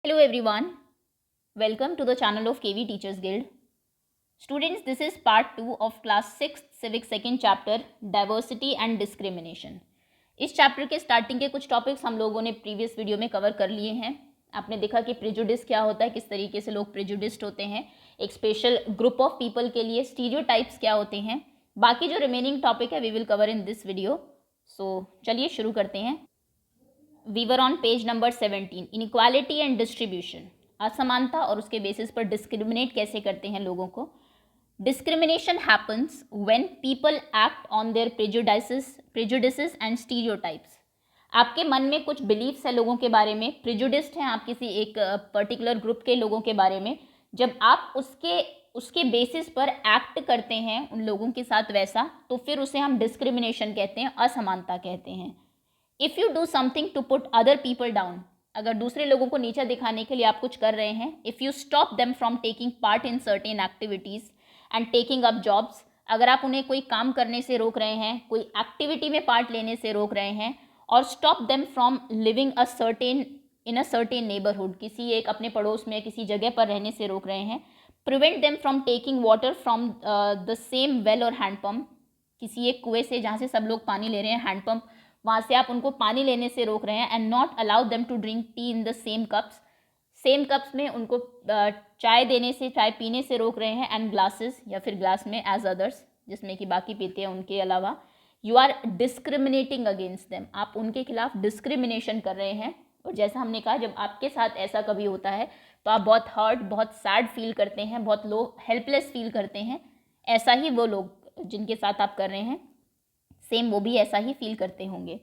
Hello everyone, welcome to the channel of KV Teachers Guild. Students, this is part 2 of class 6 civic second chapter diversity and discrimination. इस chapter के starting के कुछ topics हम लोगों ने previous video में cover कर लिए हैं. आपने देखा कि प्रेजुडिस क्या होता है, किस तरीके से लोग प्रेजुडिस्ड होते हैं, एक स्पेशल ग्रुप ऑफ पीपल के लिए स्टीरियोटाइप्स क्या होते हैं. बाकी जो रिमेनिंग टॉपिक है we will cover in this video. So चलिए शुरू करते हैं. We were on page number 17, inequality and distribution. असमानता और उसके बेसिस पर डिस्क्रिमिनेट कैसे करते हैं लोगों को. Discrimination happens when people act on their prejudices and stereotypes. आपके मन में कुछ बिलीफ्स है लोगों के बारे में, प्रेजुडिस्ड हैं आप किसी एक पर्टिकुलर ग्रुप के लोगों के बारे में. जब आप उसके बेसिस पर एक्ट करते हैं उन लोगों के साथ वैसा, तो फिर उसे हम डिस्क्रिमिनेशन कहते हैं, असमानता कहते हैं. If you do something to put other people down, अगर दूसरे लोगों को नीचा दिखाने के लिए आप कुछ कर रहे हैं. If you stop them from taking part in certain activities and taking up jobs, अगर आप उन्हें कोई काम करने से रोक रहे हैं, कोई एक्टिविटी में पार्ट लेने से रोक रहे हैं. और stop them from living in a certain neighbourhood, किसी एक अपने पड़ोस में किसी जगह पर रहने से रोक रहे हैं. Prevent them from taking water from the same well और हैंडपम्प, किसी एक कुएं से जहाँ से सब लोग पानी ले रहे हैं, हैंडपम्प, वहाँ से आप उनको पानी लेने से रोक रहे हैं. And not allow them to drink tea in the same cups में उनको चाय देने से, चाय पीने से रोक रहे हैं. एंड ग्लासेस, या फिर ग्लास में एज अदर्स, जिसमें कि बाकी पीते हैं उनके अलावा. You are discriminating against them, आप उनके खिलाफ डिस्क्रिमिनेशन कर रहे हैं. और जैसा हमने कहा, जब आपके साथ ऐसा कभी होता है तो आप बहुत हर्ट, बहुत सैड फील करते हैं, बहुत लो हेल्पलेस फील करते हैं. ऐसा ही वो लोग जिनके साथ आप कर रहे हैं, सेम वो भी ऐसा ही फील करते होंगे.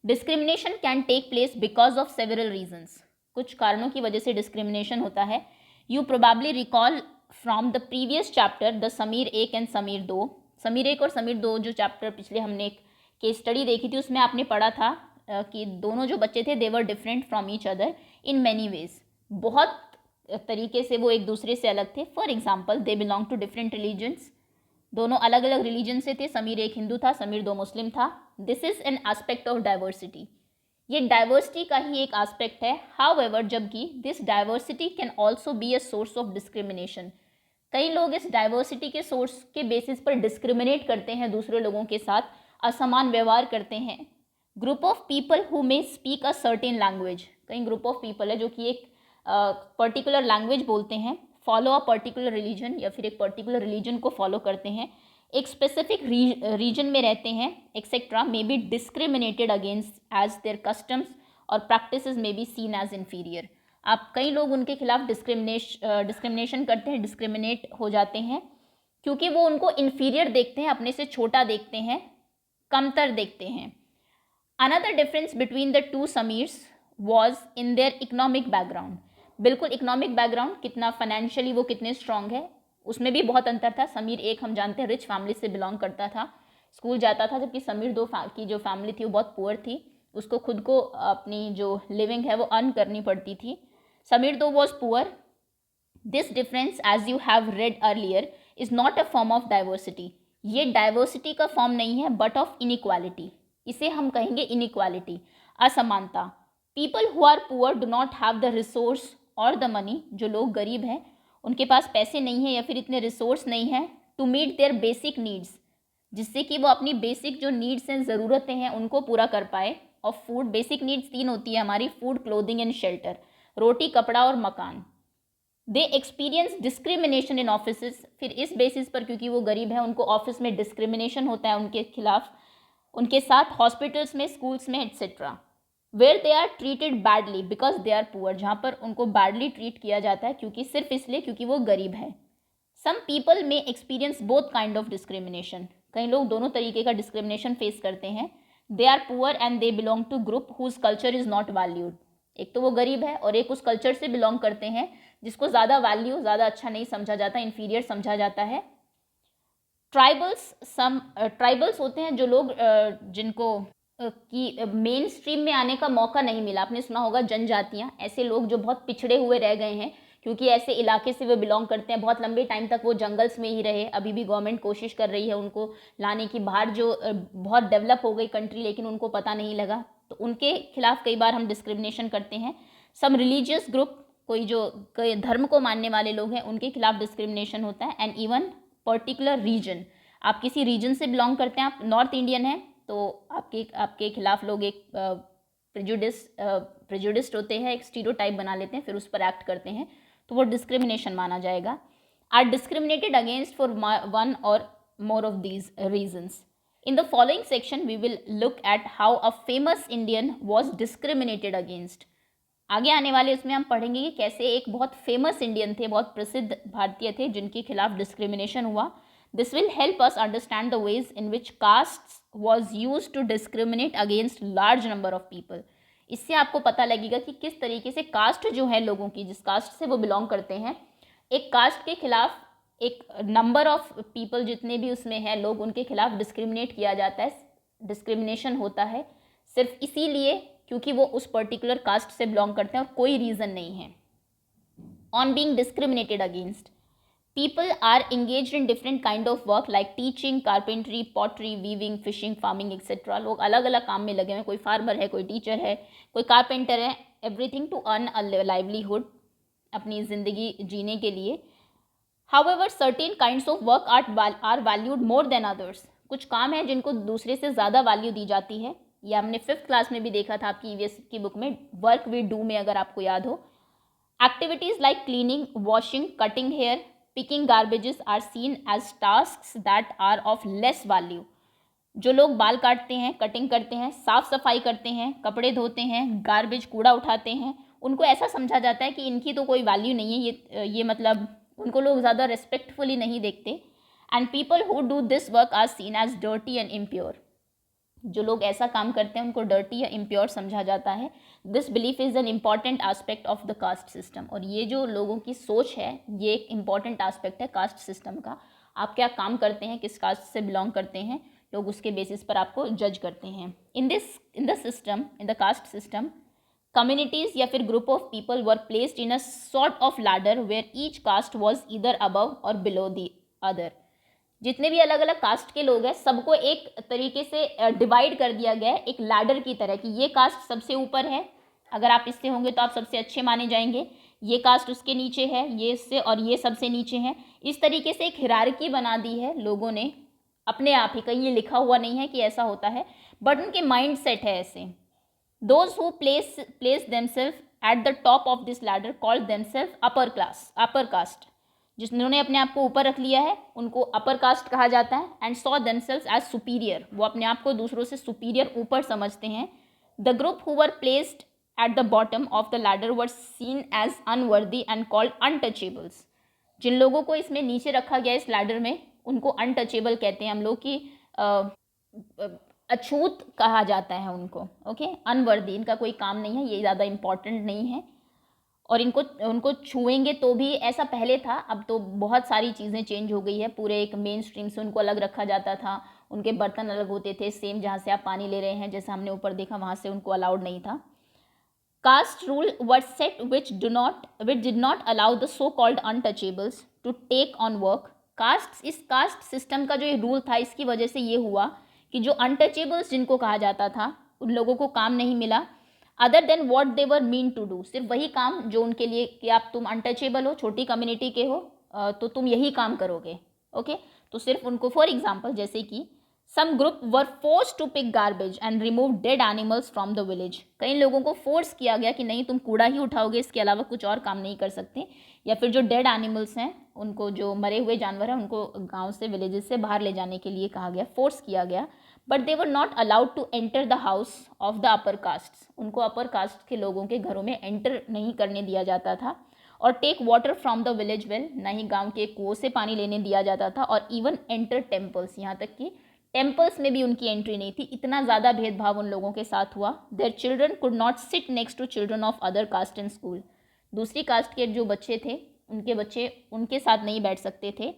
Discrimination can take place because of several reasons, कुछ कारणों की वजह से डिस्क्रिमिनेशन होता है. You probably recall from the previous chapter the Samir 1 एंड समीर 2. समीर 1 और समीर 2 जो चैप्टर पिछले हमने एक केस स्टडी देखी थी, उसमें आपने पढ़ा था कि दोनों जो बच्चे थे they were different from each other in many ways. बहुत तरीके से वो एक दूसरे से अलग थे. For example, they belong to different religions, दोनों अलग अलग रिलीजन से थे. समीर एक हिंदू था, समीर 2 मुस्लिम था. This is an aspect of diversity, ये डाइवर्सिटी का ही एक एस्पेक्ट है. हाउएवर, जबकि this diversity can also be a source of discrimination. कई लोग इस डाइवर्सिटी के सोर्स के बेसिस पर डिस्क्रिमिनेट करते हैं, दूसरे लोगों के साथ असमान व्यवहार करते हैं. Group of people who may speak a certain language, कई ग्रुप ऑफ पीपल है जो कि एक पर्टिकुलर लैंग्वेज बोलते हैं, फॉलो अ पर्टिकुलर रिलीजन, या फिर एक पर्टिकुलर रिलीजन को फॉलो करते हैं, एक स्पेसिफिक रीजन में रहते हैं, etcetera, may be discriminated against as their customs और practices may be seen as inferior. आप कई लोग उनके खिलाफ डिस्क्रिमिनेशन करते हैं, डिस्क्रिमिनेट हो जाते हैं, क्योंकि वो उनको इन्फीरियर देखते हैं, अपने से छोटा देखते हैं, कमतर देखते हैं. Another difference between the two Samirs was in their economic background. बिल्कुल इकोनॉमिक बैकग्राउंड, कितना फाइनेंशियली वो कितने स्ट्रांग है, उसमें भी बहुत अंतर था. समीर एक हम जानते हैं रिच फैमिली से बिलोंग करता था, स्कूल जाता था, जबकि समीर 2 की जो फैमिली थी वो बहुत पुअर थी, उसको खुद को अपनी जो लिविंग है वो अर्न करनी पड़ती थी. Samir 2 was poor. This difference, as you have read earlier, is not a form of diversity. ये डाइवर्सिटी का फॉर्म नहीं है, बट ऑफ इनइक्वालिटी. इसे हम कहेंगे इनइक्वालिटी, असमानता. People who are poor do not have the resource और द मनी, जो लोग गरीब हैं उनके पास पैसे नहीं है या फिर इतने रिसोर्स नहीं है, to meet their basic needs, जिससे कि वो अपनी बेसिक जो नीड्स हैं, ज़रूरतें हैं, उनको पूरा कर पाए. ऑफ फूड, बेसिक नीड्स 3 होती है हमारी, फूड, क्लोथिंग एंड शेल्टर, रोटी, कपड़ा और मकान. दे एक्सपीरियंस डिस्क्रिमिनेशन इन ऑफिसेस, फिर इस बेसिस पर क्योंकि वो गरीब है उनको ऑफिस में डिस्क्रिमिनेशन होता है उनके खिलाफ, उनके साथ, हॉस्पिटल्स में, स्कूल्स में, etcetera. Where they are treated badly because they are poor, जहाँ पर उनको बैडली ट्रीट किया जाता है क्योंकि सिर्फ इसलिए क्योंकि वो गरीब है. सम पीपल में experience both kind of discrimination, कई लोग दोनों तरीके का डिस्क्रिमिनेशन फेस करते हैं. They are poor and they belong to group whose culture is not valued. एक तो वो गरीब है और एक उस कल्चर से बिलोंग करते हैं जिसको ज़्यादा वैल्यू, ज़्यादा अच्छा नहीं समझा जाता, इन्फीरियर समझा जाता है. ट्राइबल्स होते हैं जो लोग जिनको कि मेन स्ट्रीम में आने का मौका नहीं मिला. आपने सुना होगा जनजातियाँ, ऐसे लोग जो बहुत पिछड़े हुए रह गए हैं क्योंकि ऐसे इलाके से वो बिलोंग करते हैं, बहुत लंबे टाइम तक वो जंगल्स में ही रहे. अभी भी गवर्नमेंट कोशिश कर रही है उनको लाने की बाहर, जो बहुत डेवलप हो गई कंट्री, लेकिन उनको पता नहीं लगा, तो उनके खिलाफ कई बार हम डिस्क्रिमिनेशन करते हैं. सम रिलीजियस ग्रुप कोई धर्म को मानने वाले लोग हैं उनके खिलाफ डिस्क्रिमिनेशन होता है, एंड इवन पर्टिकुलर रीजन, आप किसी रीजन से बिलोंग करते हैं, आप नॉर्थ इंडियन हैं तो आपके खिलाफ लोग एक प्रेजुडिस्ड होते हैं, एक स्टीरियोटाइप बना लेते हैं, फिर उस पर एक्ट करते हैं, तो वो डिस्क्रिमिनेशन माना जाएगा. Are discriminated against for one or more of these reasons. In the following section, we will look at how a famous Indian was discriminated against. आगे आने वाले उसमें हम पढ़ेंगे कि कैसे एक बहुत फेमस इंडियन थे, बहुत प्रसिद्ध भारतीय थे, जिनके खिलाफ डिस्क्रिमिनेशन हुआ. This will help us understand the ways in which castes was used to discriminate against large number of people. इससे आपको पता लगेगा कि किस तरीके से कास्ट जो है लोगों की, जिस कास्ट से वो बिलोंग करते हैं, एक कास्ट के खिलाफ एक नंबर ऑफ पीपल जितने भी उसमें हैं लोग, उनके खिलाफ डिस्क्रिमिनेट किया जाता है. डिस्क्रिमिनेशन होता है सिर्फ इसीलिए क्योंकि वो उस पर्टिकुलर कास्ट से बिलोंग करते हैं और कोई रीज़न नहीं है. On being discriminated against, people are engaged in different kind of work like teaching, carpentry, pottery, weaving, fishing, farming etcetera. लोग अलग अलग काम में लगे हुए हैं, कोई फार्मर है, कोई टीचर है, कोई कारपेंटर है, everything to earn a livelihood, अपनी ज़िंदगी जीने के लिए. However, certain kinds of work are valued more than others. कुछ काम है जिनको दूसरे से ज़्यादा वैल्यू दी जाती है. ये हमने 5th क्लास में भी देखा था आपकी ईवीएस की बुक में, वर्क वी डू में, अगर आपको याद हो. Activities like cleaning, washing, cutting hair, picking garbages are seen as tasks that are of less value. जो लोग बाल काटते हैं, कटिंग करते हैं, साफ़ सफाई करते हैं, कपड़े धोते हैं, गार्बेज कूड़ा उठाते हैं, उनको ऐसा समझा जाता है कि इनकी तो कोई वैल्यू नहीं है, ये मतलब उनको लोग ज़्यादा रेस्पेक्टफुली नहीं देखते. And people who do this work are seen as dirty and impure. जो लोग ऐसा काम करते हैं उनको डर्टी या इम्प्योर समझा जाता है. This belief is an important aspect of the caste system. और ये जो लोगों की सोच है, ये एक इम्पॉर्टेंट आस्पेक्ट है कास्ट सिस्टम का. आप क्या काम करते हैं, किस कास्ट से बिलोंग करते हैं, लोग उसके बेसिस पर आपको जज करते हैं. In the caste system, communities या फिर group of people were placed in a sort of ladder where each caste was either above or below the other. जितने भी अलग अलग कास्ट के लोग हैं सबको एक तरीके से डिवाइड कर दिया गया है एक लैडर की तरह, कि ये कास्ट सबसे ऊपर है, अगर आप इससे होंगे तो आप सबसे अच्छे माने जाएंगे, ये कास्ट उसके नीचे है, ये इससे, और ये सबसे नीचे है. इस तरीके से एक हिरार्की बना दी है लोगों ने अपने आप ही. कहीं ये लिखा हुआ नहीं है कि ऐसा होता है, बट उनके माइंड सेट है ऐसे. Those who place themselves at the top of this ladder called themselves upper caste. जिन्होंने अपने आप को ऊपर रख लिया है उनको अपर कास्ट कहा जाता है. And saw themselves as superior, वो अपने आप को दूसरों से सुपीरियर, ऊपर समझते हैं. The group who were placed at the bottom of the ladder were seen as unworthy and called untouchables. जिन लोगों को इसमें नीचे रखा गया इस लैडर में, उनको अनटचेबल कहते हैं हम लोग, की अछूत कहा जाता है उनको. ओके, अनवर्दी, इनका कोई काम नहीं है, ये ज़्यादा इम्पॉर्टेंट नहीं है, और उनको छुएंगे तो भी. ऐसा पहले था, अब तो बहुत सारी चीज़ें चेंज हो गई है. पूरे एक मेन स्ट्रीम से उनको अलग रखा जाता था, उनके बर्तन अलग होते थे. सेम जहाँ से आप पानी ले रहे हैं, जैसा हमने ऊपर देखा, वहाँ से उनको अलाउड नहीं था. Caste rule were set which did not allow the so called untouchables to take on work. इस कास्ट सिस्टम का जो ये रूल था, इसकी वजह से ये हुआ कि जो अनटचेबल्स जिनको कहा जाता था, उन लोगों को काम नहीं मिला other than what they were mean to do. सिर्फ वही काम जो उनके लिए, कि आप तुम अनटचेबल हो, छोटी कम्युनिटी के हो, तो तुम यही काम करोगे. ओके, तो सिर्फ उनको, फॉर एग्जाम्पल, जैसे कि some group were force to pick garbage and remove dead animals from the village. कई लोगों को फोर्स किया गया कि नहीं, तुम कूड़ा ही उठाओगे, इसके अलावा कुछ और काम नहीं कर सकते. या फिर जो डेड एनिमल्स हैं, उनको, जो मरे हुए जानवर हैं, उनको गाँव से, विलेजेस से बाहर ले जाने के लिए कहा गया, फोर्स किया गया. But they were not allowed to enter the house of the upper caste. उनको अपर कास्ट के लोगों के घरों में एंटर नहीं करने दिया जाता था. Or take water from the village well, ना ही गाँव के कुओं से पानी लेने दिया जाता था. और इवन एंटर टेम्पल्स, यहाँ तक कि टेम्पल्स में भी उनकी एंट्री नहीं थी. इतना ज़्यादा भेदभाव उन लोगों के साथ हुआ. Their children could not sit next to children of other caste in school. दूसरी कास्ट के जो बच्चे थे, उनके बच्चे उनके साथ नहीं बैठ सकते थे.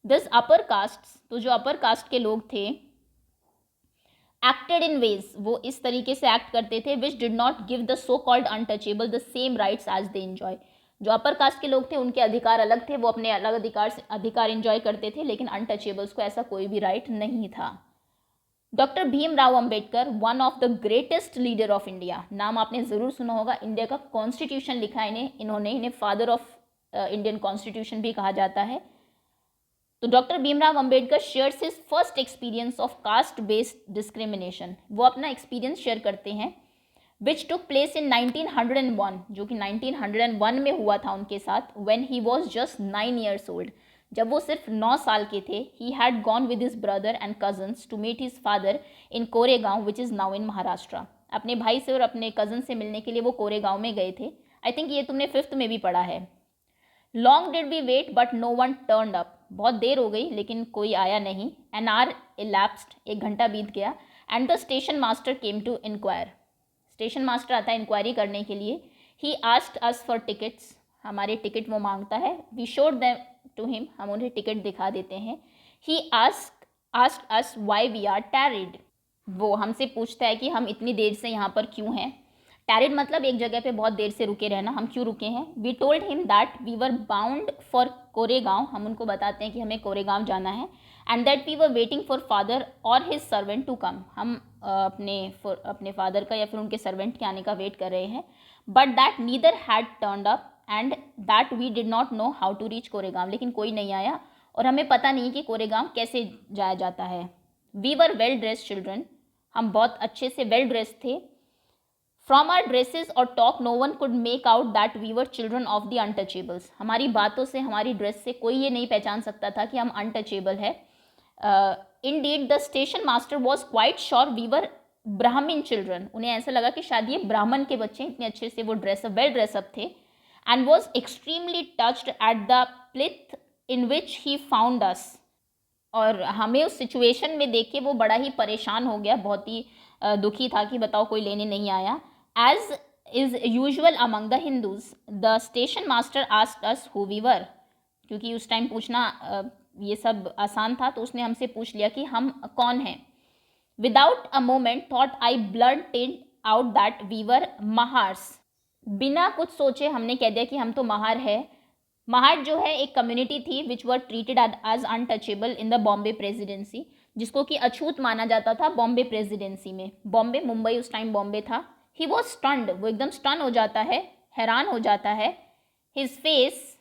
दिस अपर कास्ट, तो जो अपर कास्ट के लोग थे, एक्टेड इन वेज, वो इस तरीके से एक्ट करते थे, which did not give the so called untouchable the same rights as they enjoy. जो अपर कास्ट के लोग थे, उनके अधिकार अलग थे, वो अपने अलग अधिकार एंजॉय करते थे, लेकिन अनटचेबल्स को ऐसा कोई भी राइट नहीं था. Doctor Bhimrao Ambedkar, one of the greatest leader of India, नाम आपने ज़रूर सुना होगा, इंडिया का कॉन्स्टिट्यूशन लिखा इन्हें फादर ऑफ इंडियन कॉन्स्टिट्यूशन भी कहा जाता है। तो doctor Bhimrao Ambedkar shares his first experience of caste based discrimination, वो अपना एक्सपीरियंस शेयर करते हैं, विच टुक प्लेस इन 1901, जो कि 1901 में हुआ था उनके साथ, when he was just 9 years old, जब वो सिर्फ 9 साल के थे। He had gone with his brother and cousins to meet his father in Koregaon which is now in Maharashtra. अपने भाई से और अपने कज़न से मिलने के लिए वो कोरेगांव में गए थे। आई थिंक ये तुमने 5th में भी पढ़ा है। Long did we wait but no one turned up, बहुत देर हो गई लेकिन कोई आया नहीं। एन आवर इलैप्स्ड, 1 घंटा बीत गया। And the station master came to enquire, station master आता है इंक्वायरी करने के लिए। He asked us for tickets, हमारे टिकट वो मांगता है। We showed them to him, हम उन्हें टिकट दिखा देते हैं। He asked us why we are tarried, वो हमसे पूछता है कि हम इतनी देर से यहाँ पर क्यों हैं। टैरिड मतलब एक जगह पे बहुत देर से रुके रहना, हम क्यों रुके हैं। We told him that we were bound for Koregaon, हम उनको बताते हैं कि हमें कोरेगांव जाना है। And that we were waiting for father or his servant to come, हम अपने फादर का या फिर उनके सर्वेंट के आने का वेट कर रहे हैं। But that neither had turned up and that we did not know how to reach Koregaon, लेकिन कोई नहीं आया और हमें पता नहीं कि कोरेगांव कैसे जाया जाता है। We were well dressed children, हम बहुत अच्छे से वेल ड्रेस्ड थे। From our dresses or talk no one could make out that we were children of the untouchables, हमारी बातों से, हमारी ड्रेस से कोई ये नहीं पहचान सकता था कि हम अनटचेबल है। Indeed, the station master was quite sure we were Brahmin children, उन्हें ऐसा लगा कि शायद ये ब्राह्मण के बच्चे, इतने अच्छे से वो वेल ड्रेसअप थे। And was extremely touched at the plight in which he found us, और हमें उस सिचुएशन में देख के वो बड़ा ही परेशान हो गया, बहुत ही दुखी था कि बताओ कोई लेने नहीं आया। As is usual among the Hindus, the station master asked us who we were, क्योंकि उस टाइम पूछना ये सब आसान था, तो उसने हमसे पूछ लिया कि हम कौन हैं। Without a moment thought I blurted out that we were Mahars, बिना कुछ सोचे हमने कह दिया कि हम तो महार है। महार जो है एक कम्युनिटी थी which were treated as untouchable in the Bombay presidency, जिसको कि अछूत माना जाता था बॉम्बे प्रेसिडेंसी में। बॉम्बे, मुंबई उस टाइम बॉम्बे था। ही वॉज स्टन्ड, वो एकदम स्टन हो जाता है, हैरान हो जाता है। His face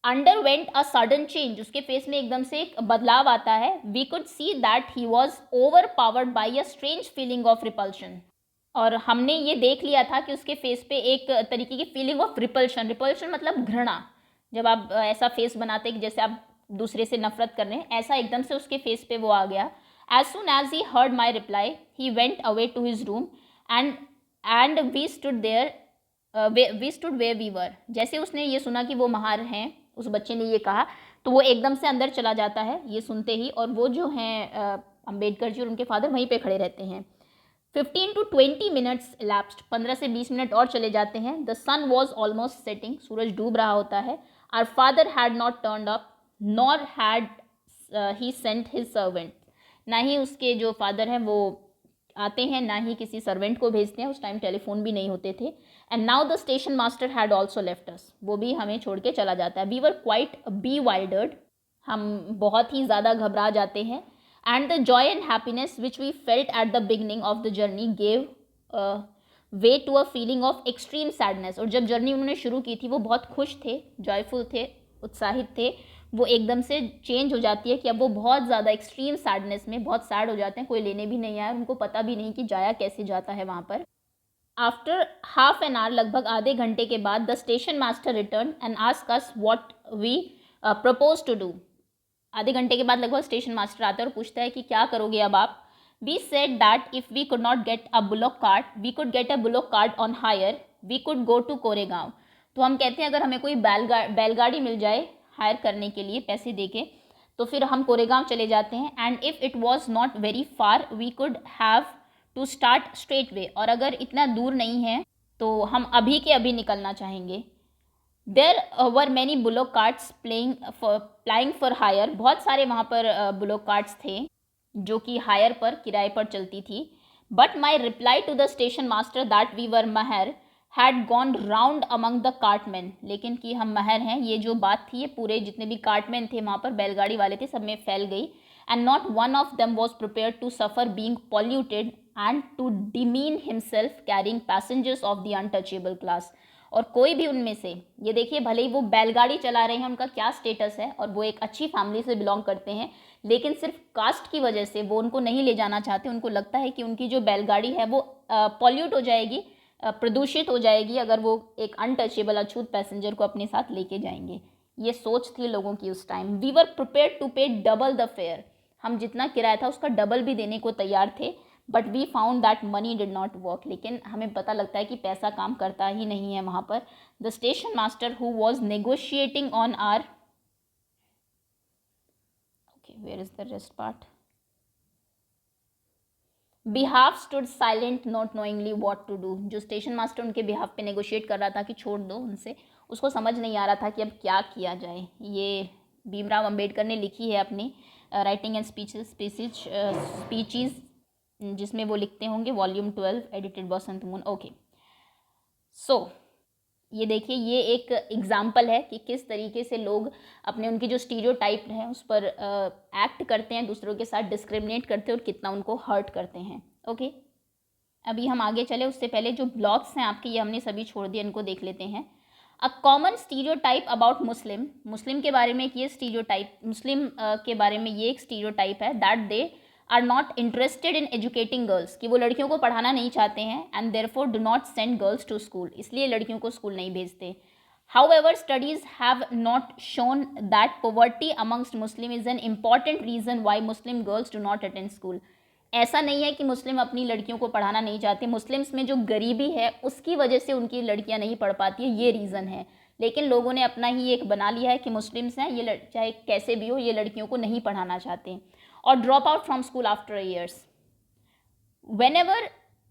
underwent a sudden change, उसके फेस में एकदम से एक बदलाव आता है। We could see that he was overpowered by a strange feeling of repulsion, और हमने ये देख लिया था कि उसके फेस पे एक तरीके की फीलिंग ऑफ रिपल्शन, रिपल्शन मतलब घृणा, जब आप ऐसा फेस बनाते कि जैसे आप दूसरे से नफरत कर रहे हैं, ऐसा एकदम से उसके फेस पे वो आ गया। As soon as he heard my reply he went away to his room and we stood there we stood where we were, जैसे उसने ये सुना कि वो महार हैं, उस बच्चे ने ये कहा, तो वो एकदम से अंदर चला जाता है ये सुनते ही, और वो जो हैं अंबेडकर जी और उनके फादर वहीं पे खड़े रहते हैं। 15 to 20 minutes elapsed, 15 से 20 मिनट और चले जाते हैं। The sun was almost setting, सूरज डूब रहा होता है। Our father had not turned up nor had he sent his servant, ना ही उसके जो फादर हैं वो आते हैं, ना ही किसी सर्वेंट को भेजते हैं, उस टाइम टेलीफोन भी नहीं होते थे। And now the station master had also left us, वो भी हमें छोड़ के चला जाता है। We were quite bewildered, हम बहुत ही ज़्यादा घबरा जाते हैं। And the joy and happiness which we felt at the beginning of the journey gave way to a feeling of extreme sadness, और जब जर्नी उन्होंने शुरू की थी वो बहुत खुश थे, जॉयफुल थे, उत्साहित थे, वो एकदम से चेंज हो जाती है कि अब वो बहुत ज़्यादा एक्सट्रीम सैडनेस में, बहुत सैड हो जाते हैं, कोई लेने भी नहीं आया, उनको पता भी नहीं कि जाया कैसे जाता है वहाँ पर। आफ्टर हाफ एन आवर, लगभग आधे घंटे के बाद, the station master return and ask us what we propose to do, आधे घंटे के बाद लगभग स्टेशन मास्टर आता है और पूछता है कि क्या करोगे अब आप। We said that if we could not get a bullock cart, we could get a bullock cart on hire, we could go to Koregaon, तो हम कहते हैं अगर हमें कोई बैलगाड़ी मिल जाए हायर करने के लिए पैसे देके, तो फिर हम कोरेगांव चले जाते हैं। And if it was not very far we could have to start straightaway, और अगर इतना दूर नहीं है तो हम अभी के अभी निकलना चाहेंगे। There were many bullock carts plying for hire, बहुत सारे वहाँ पर बुलॉक कार्ट्स थे जो कि हायर पर, किराए पर चलती थी। But my reply to the station master that we were Mahar had gone round among the cartman, लेकिन कि हम महर हैं, ये जो बात थी ये पूरे जितने भी कार्टमैन थे वहाँ पर, बैलगाड़ी वाले थे, सब में फैल गई. And not one of them was prepare to suffer being polluted and to demean himself carrying passengers of the untouchable class. और कोई भी उनमें से, ये देखिए भले ही वो बैलगाड़ी चला रहे हैं, उनका क्या स्टेटस है और वो एक अच्छी फैमिली से बिलोंग करते हैं, लेकिन सिर्फ कास्ट की वजह से वो उनको नहीं ले जाना चाहते. उनको लगता है कि उनकी जो बैलगाड़ी है वो पॉल्यूट हो जाएगी, प्रदूषित हो जाएगी अगर वो एक अनटचेबल अछूत पैसेंजर को अपने साथ लेके जाएंगे. ये सोच थी लोगों की उस time. We were prepare to pay double the fare, हम जितना किराया था उसका डबल भी देने को तैयार थे. But we found that money did not work, लेकिन हमें पता लगता है कि पैसा काम करता ही नहीं है वहाँ पर. The station master who was negotiating on our, okay where is the rest part, behalf stood silent not knowingly what to do. जो स्टेशन मास्टर उनके बिहाफ पे नेगोशिएट कर रहा था कि छोड़ दो उनसे, उसको समझ नहीं आ रहा था कि अब क्या किया जाए. ये भीमराव अंबेडकर ने लिखी है अपनी राइटिंग एंड स्पीचीज, जिसमें वो लिखते होंगे, वॉल्यूम 12, एडिटेड बसंत मून. ओके, सो ये देखिए, ये एक एग्जाम्पल है कि किस तरीके से लोग अपने उनकी जो स्टीरियोटाइप है उस पर एक्ट करते हैं, दूसरों के साथ डिस्क्रिमिनेट करते हैं और कितना उनको हर्ट करते हैं. ओके, अभी हम आगे चले उससे पहले जो ब्लॉग्स हैं आपके, ये हमने सभी छोड़ दिए, इनको देख लेते हैं. अ कॉमन स्टीरियोटाइप अबाउट मुस्लिम, मुस्लिम के बारे में एक ये स्टीरियोटाइप, मुस्लिम के बारे में ये एक स्टीरियोटाइप है, that they are not interested in educating girls, कि वो लड़कियों को पढ़ाना नहीं चाहते हैं. And therefore do not send girls to school, इसलिए लड़कियों को स्कूल नहीं भेजते. However studies have not shown that poverty amongst Muslim is an important reason why Muslim girls do not attend school. ऐसा नहीं है कि मुस्लिम अपनी लड़कियों को पढ़ाना नहीं चाहते, मुस्लिम्स में जो गरीबी है उसकी वजह से उनकी लड़कियां नहीं पढ़ पाती है, ये रीज़न है. लेकिन लोगों ने अपना ही एक बना लिया है कि मुस्लिम्स हैं, ये चाहे कैसे भी हो, ये लड़कियों को नहीं पढ़ाना चाहते. और drop out from school after years. Whenever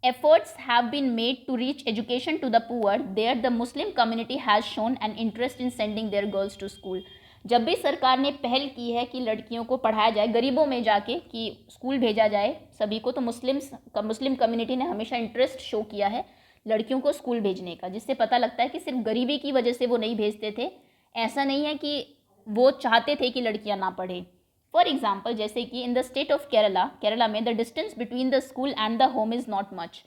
efforts have been made to reach education to the poor, there the Muslim community has shown an interest in sending their girls to school. जब भी सरकार ने पहल की है कि लड़कियों को पढ़ाया जाए, गरीबों में जाके कि स्कूल भेजा जाए सभी को, तो मुस्लिम कम्युनिटी ने हमेशा इंटरेस्ट शो किया है लड़कियों को स्कूल भेजने का, जिससे पता लगता है कि सिर्फ गरीबी की वजह से वो नहीं भेजते थे. ऐसा नहीं है कि वो चाहते थे कि लड़कियां ना पढ़े. फॉर एग्जाम्पल, जैसे कि in the state of Kerala में the distance between the school and the home is not much.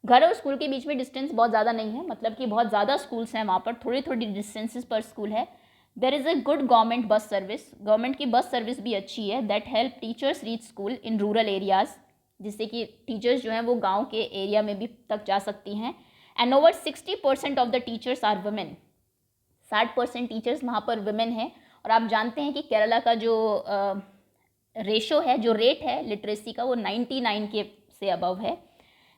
घर और स्कूल के बीच में डिस्टेंस बहुत ज़्यादा नहीं है, मतलब कि बहुत ज़्यादा स्कूल्स हैं वहाँ पर, थोड़ी थोड़ी डिस्टेंसेस पर स्कूल है. There is a good government bus service, government की बस सर्विस भी अच्छी है, that help teachers reach school in rural areas, जिससे कि टीचर्स जो हैं वो गाँव के एरिया में भी तक जा सकती हैं. And over 60% of the teachers are women, 60% teachers वहाँ पर वुमेन हैं. और आप जानते हैं कि केरला का जो रेशो है, जो रेट है लिटरेसी का, वो 99 के से अबव है.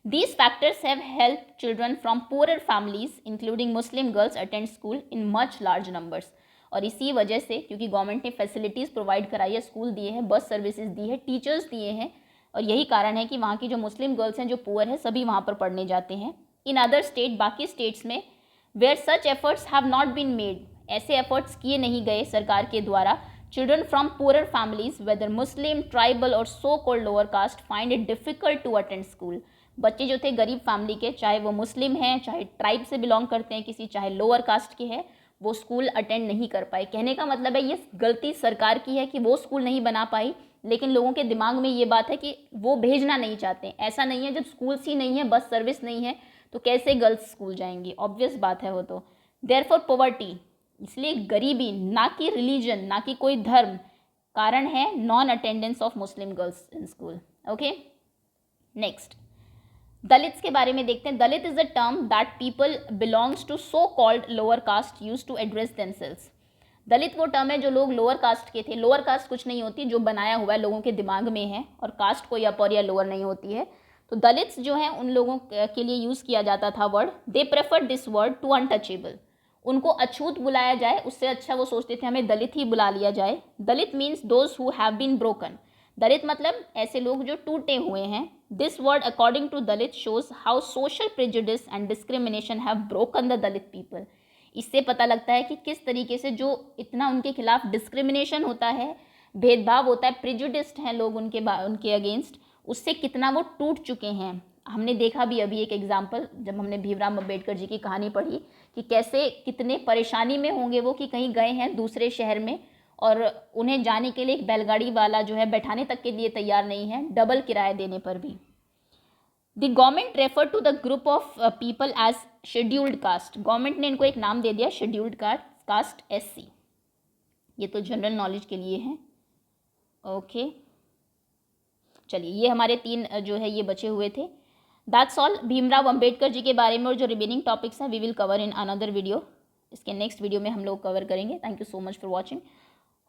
These factors have helped children from poorer families, including Muslim girls, attend school in much large numbers. और इसी वजह से, क्योंकि गवर्नमेंट ने फैसिलिटीज़ प्रोवाइड कराई है, स्कूल दिए हैं, बस सर्विसेज दी है, टीचर्स दिए हैं, और यही कारण है कि वहाँ की जो मुस्लिम गर्ल्स हैं जो पुअर हैं सभी वहाँ पर पढ़ने जाते हैं. इन अदर स्टेट, बाकी स्टेट्स में, where such efforts have not been made, ऐसे एफर्ट्स किए नहीं गए सरकार के द्वारा, children from poorer families, whether Muslim, tribal or so-called lower caste, find it difficult to attend school. बच्चे जो थे गरीब फैमिली के, चाहे वो मुस्लिम हैं, चाहे ट्राइब से बिलोंग करते हैं किसी, चाहे लोअर कास्ट के हैं, वो स्कूल अटेंड नहीं कर पाए. कहने का मतलब है ये गलती सरकार की है कि वो स्कूल नहीं बना पाई, लेकिन लोगों के दिमाग में ये बात है कि वो भेजना नहीं चाहते. ऐसा नहीं है, जब स्कूल्स ही नहीं है, बस सर्विस नहीं है, तो कैसे गर्ल्स स्कूल जाएंगी, ऑब्वियस बात है वो तो. देयरफॉर पॉवर्टी, इसलिए गरीबी, ना कि रिलीजन, ना कि कोई धर्म, कारण है non attendance of Muslim girls in school. Okay, next Dalits के बारे में देखते हैं. Dalit is a term that people belongs to so called lower caste use to address themselves. Dalit वो टर्म है जो लोग लोअर कास्ट के थे. लोअर कास्ट कुछ नहीं होती, जो बनाया हुआ है लोगों के दिमाग में है, और कास्ट कोई अपर या लोअर नहीं होती है. तो दलित्स जो हैं उन लोगों के लिए यूज़ किया जाता था word. They prefer this word to untouchable, उनको अछूत बुलाया जाए उससे अच्छा वो सोचते थे हमें दलित ही बुला लिया जाए. Dalit means those who have been broken, Dalit मतलब ऐसे लोग जो टूटे हुए हैं. This word according to Dalit shows how social prejudice and discrimination have broken the Dalit people. इससे पता लगता है कि किस तरीके से जो इतना उनके खिलाफ डिस्क्रिमिनेशन होता है, भेदभाव होता है, प्रेजुडिस्ड हैं लोग उनके अगेंस्ट, उससे कितना वो टूट चुके हैं. हमने देखा भी अभी एक एग्जाम्पल, जब हमने भीमराव अम्बेडकर जी की कहानी पढ़ी कि कैसे कितने परेशानी में होंगे वो कि कहीं गए हैं दूसरे शहर में और उन्हें जाने के लिए एक बैलगाड़ी वाला जो है बैठाने तक के लिए तैयार नहीं है, डबल किराया देने पर भी। The government refer to the group of people as scheduled caste. Government ने इनको एक नाम दे दिया शेड्यूल्ड कास्ट, SC। ये तो जनरल नॉलेज के लिए है। ओके चलिए, ये हमारे 3 जो है ये बचे हुए थे। दैट्स ऑल भीमराव अंबेडकर जी के बारे में, और जो रिमेनिंग टॉपिक्स हैं we will cover in another video. इसके नेक्स्ट वीडियो में हम लोग कवर करेंगे। Thank you so much for watching.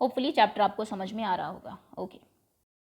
Hopefully chapter आपको समझ में आ रहा होगा। ओके।